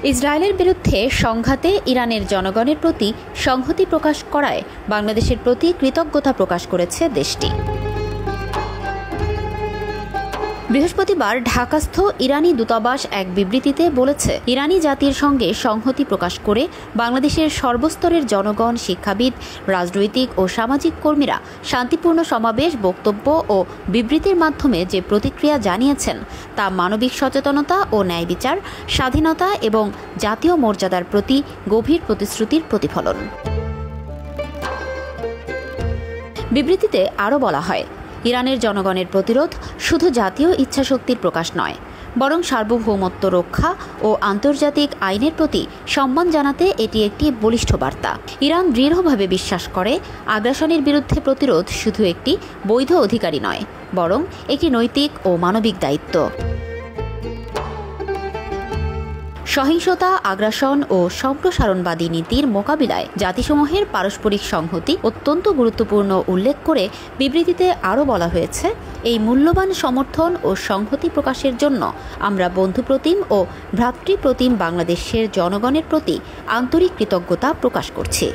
ইসরায়েলের বিরুদ্ধে সংঘাতে ইরানের জনগণের প্রতি সংহতি প্রকাশ করায় বাংলাদেশের প্রতি কৃতজ্ঞতা প্রকাশ করেছে দেশটি। বৃহস্পতিবার ঢাকাস্থ ইরানি দূতাবাস এক বিবৃতিতে বলেছে, ইরানি জাতির সঙ্গে সংহতি প্রকাশ করে বাংলাদেশের সর্বস্তরের জনগণ, শিক্ষাবিদ, রাজনৈতিক ও সামাজিক কর্মীরা শান্তিপূর্ণ সমাবেশ, বক্তব্য ও বিবৃতির মাধ্যমে যে প্রতিক্রিয়া জানিয়েছেন তা মানবিক সচেতনতা ও ন্যায় বিচার, স্বাধীনতা এবং জাতীয় মর্যাদার প্রতি গভীর প্রতিশ্রুতির প্রতিফলন। বিবৃতিতে আরও বলা হয়, ইরানের জনগণের প্রতিরোধ শুধু জাতীয় ইচ্ছাশক্তির প্রকাশ নয়, বরং সার্বভৌমত্ব রক্ষা ও আন্তর্জাতিক আইনের প্রতি সম্মান জানাতে এটি একটি বলিষ্ঠ বার্তা। ইরান দৃঢ়ভাবে বিশ্বাস করে, আগ্রাসনের বিরুদ্ধে প্রতিরোধ শুধু একটি বৈধ অধিকারই নয়, বরং একটি নৈতিক ও মানবিক দায়িত্ব। সহিংসতা, আগ্রাসন ও সম্প্রসারণবাদী নীতির মোকাবিলায় জাতিসমূহের পারস্পরিক সংহতি অত্যন্ত গুরুত্বপূর্ণ উল্লেখ করে বিবৃতিতে আরও বলা হয়েছে, এই মূল্যবান সমর্থন ও সংহতি প্রকাশের জন্য আমরা বন্ধুপ্রতিম ও ভ্রাতৃপ্রতিম বাংলাদেশের জনগণের প্রতি আন্তরিক কৃতজ্ঞতা প্রকাশ করছি।